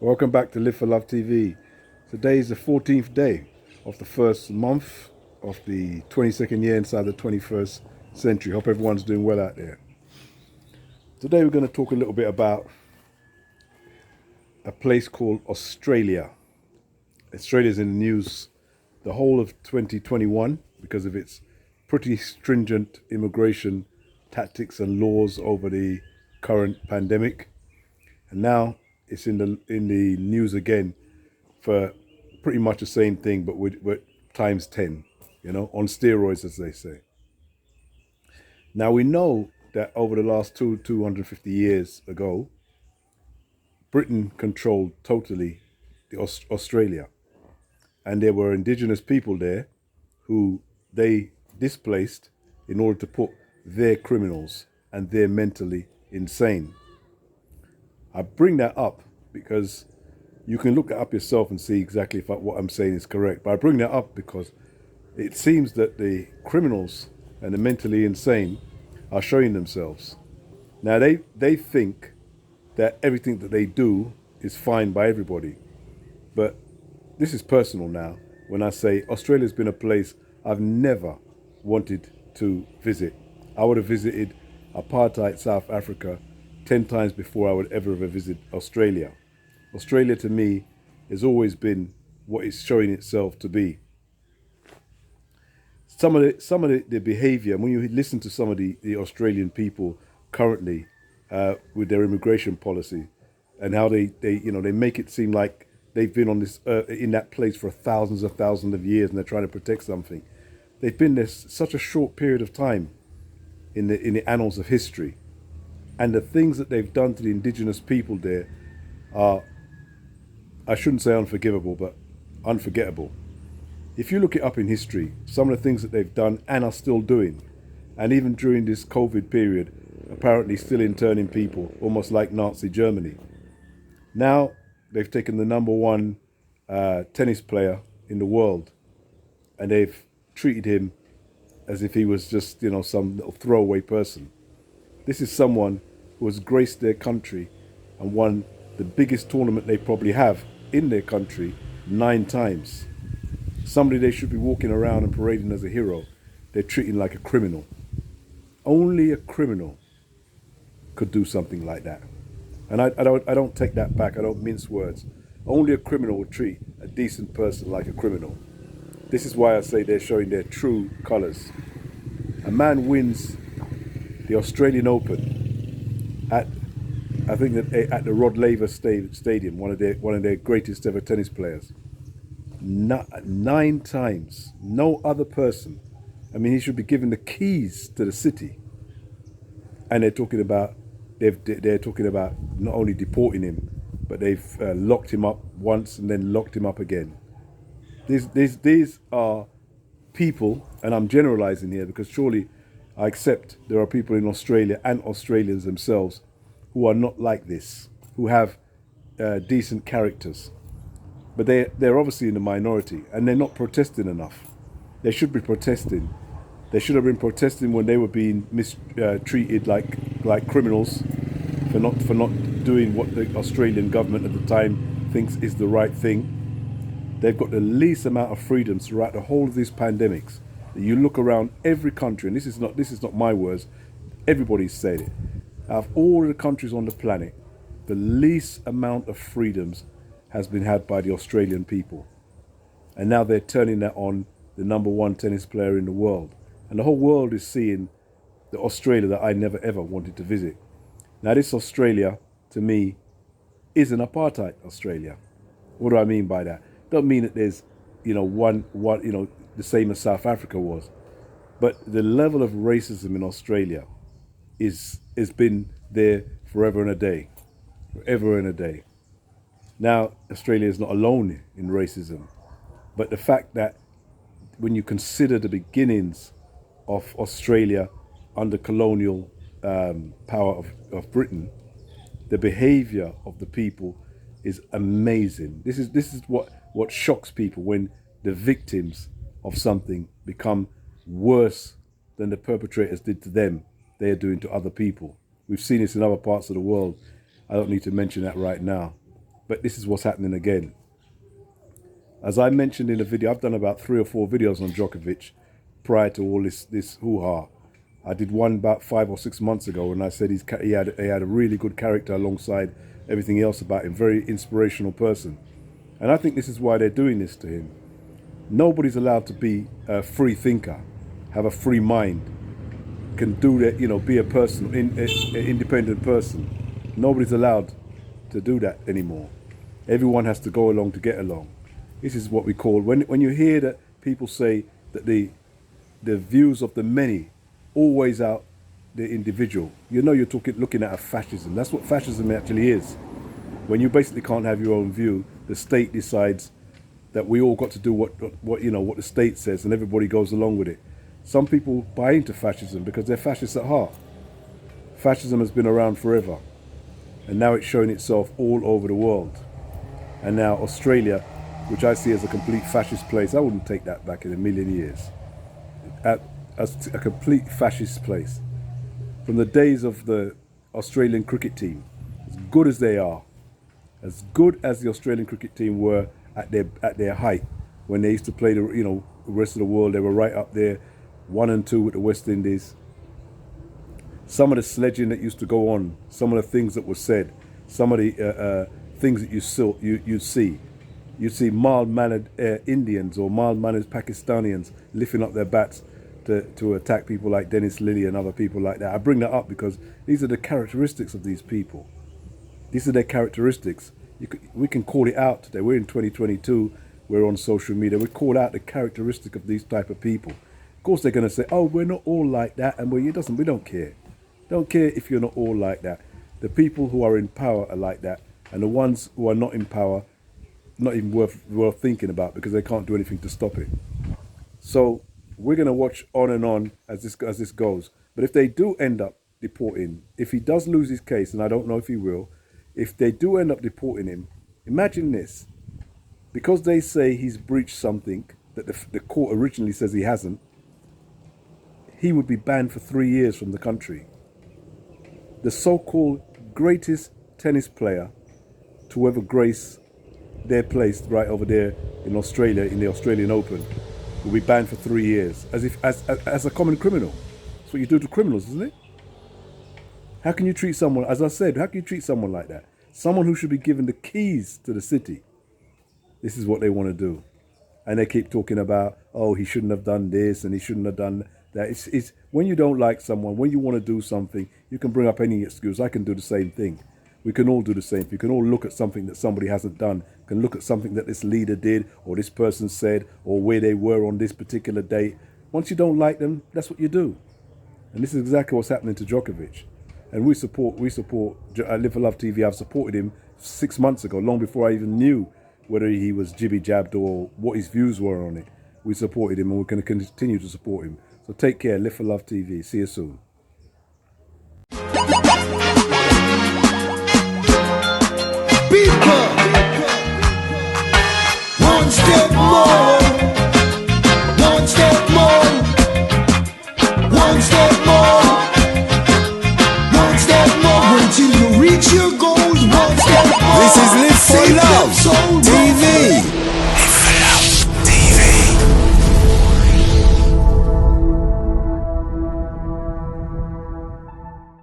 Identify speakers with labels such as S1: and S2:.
S1: Welcome back to Live for Love TV. Today is the 14th day of the first month of the 22nd year inside the 21st century. Hope everyone's doing well out there. Today we're going to talk a little bit about a place called Australia. Australia's in the news the whole of 2021 because of its pretty stringent immigration tactics and laws over the current pandemic. And now it's in the news again for pretty much the same thing, but with times 10, on steroids, as they say. Now we know that over the last 250 years ago, Britain controlled totally Australia, and there were indigenous people there who they displaced in order to put their criminals and their mentally insane. I bring that up because you can look it up yourself and see exactly if what I'm saying is correct. But I bring that up because it seems that the criminals and the mentally insane are showing themselves. Now they think that everything that they do is fine by everybody. But this is personal now when I say Australia's been a place I've never wanted to visit. I would have visited apartheid South Africa 10 times before I would ever visit Australia. Australia to me has always been what it's showing itself to be. Some of the behavior, when you listen to some of the Australian people currently with their immigration policy and how they make it seem like they've been on this in that place for thousands of years and they're trying to protect something. They've been there such a short period of time in the annals of history. And the things that they've done to the indigenous people there are, I shouldn't say unforgivable, but unforgettable. If you look it up in history, some of the things that they've done and are still doing, and even during this COVID period, apparently still interning people, almost like Nazi Germany. Now they've taken the number one tennis player in the world, and they've treated him as if he was just, some little throwaway person. This is someone who has graced their country and won the biggest tournament they probably have in their country 9 times. Somebody they should be walking around and parading as a hero, they're treating like a criminal. Only a criminal could do something like that. And I don't take that back. I don't mince words. Only a criminal would treat a decent person like a criminal. This is why I say they're showing their true colours. A man wins the Australian Open at, I think at the Rod Laver Stadium, one of their greatest ever tennis players. 9 times. No other person. I mean, he should be given the keys to the city. And they're talking about not only deporting him, but they've locked him up once and then locked him up again. These are people, and I'm generalizing here because surely I accept there are people in Australia and Australians themselves who are not like this, who have decent characters. But they're obviously in the minority and they're not protesting enough. They should be protesting. They should have been protesting when they were being mistreated like criminals for not doing what the Australian government at the time thinks is the right thing. They've got the least amount of freedoms throughout the whole of these pandemics. You look around every country, and this is not my words. Everybody's said it. Out of all the countries on the planet, the least amount of freedoms has been had by the Australian people, and now they're turning that on the number one tennis player in the world, and the whole world is seeing the Australia that I never ever wanted to visit. Now, this Australia, to me, is an apartheid Australia. What do I mean by that? Don't mean that there's, one, the same as South Africa was, but the level of racism in Australia has been there forever and a day, forever and a day. Now, Australia is not alone in racism, but the fact that when you consider the beginnings of Australia under colonial power of Britain, the behavior of the people is amazing. This is what shocks people when the victims of something become worse than the perpetrators did to them, they are doing to other people. We've seen this in other parts of the world. I don't need to mention that right now. But this is what's happening again. As I mentioned in a video, I've done about 3 or 4 videos on Djokovic prior to all this hoo-ha. I did one about 5 or 6 months ago, and I said he had a really good character alongside everything else about him. Very inspirational person. And I think this is why they're doing this to him. Nobody's allowed to be a free thinker, have a free mind, can do that, be a person, an independent person. Nobody's allowed to do that anymore. Everyone has to go along to get along. This is what we call, when you hear that people say that the views of the many always out the individual, you're looking at a fascism. That's what fascism actually is. When you basically can't have your own view, the state decides that we all got to do what the state says, and everybody goes along with it. Some people buy into fascism because they're fascists at heart. Fascism has been around forever, and now it's showing itself all over the world. And now Australia, which I see as a complete fascist place, I wouldn't take that back in a million years. As a complete fascist place. From the days of the Australian cricket team, as good as they are, as good as the Australian cricket team were at their height, when they used to play the rest of the world, they were right up there, 1 and 2 with the West Indies. Some of the sledging that used to go on, some of the things that were said, some of the things that you'd see. You'd see mild-mannered Indians or mild-mannered Pakistanis lifting up their bats to attack people like Dennis Lilly and other people like that. I bring that up because these are the characteristics of these people. These are their characteristics. We can call it out today. We're in 2022. We're on social media. We call out the characteristic of these type of people. Of course, they're going to say, "Oh, we're not all like that," and we don't care. Don't care if you're not all like that. The people who are in power are like that, and the ones who are not in power, not even worth thinking about because they can't do anything to stop it. So we're going to watch on and on as this goes. But if they do end up deporting, if he does lose his case, and I don't know if he will, if they do end up deporting him, imagine this. Because they say he's breached something that the court originally says he hasn't, he would be banned for 3 years from the country. The so-called greatest tennis player to ever grace their place right over there in Australia, in the Australian Open, will be banned for 3 years, as a common criminal. That's what you do to criminals, isn't it? How can you treat someone, as I said, how can you treat someone like that? Someone who should be given the keys to the city. This is what they want to do. And they keep talking about, oh, he shouldn't have done this and he shouldn't have done that. It's when you don't like someone, when you want to do something, you can bring up any excuse. I can do the same thing. We can all do the same thing. You can all look at something that somebody hasn't done. You can look at something that this leader did or this person said or where they were on this particular date. Once you don't like them, that's what you do. And this is exactly what's happening to Djokovic. And we support Live for Love TV. I've supported him 6 months ago, long before I even knew whether he was jibby-jabbed or what his views were on it. We supported him and we're going to continue to support him. So take care. Live for Love TV. See you soon.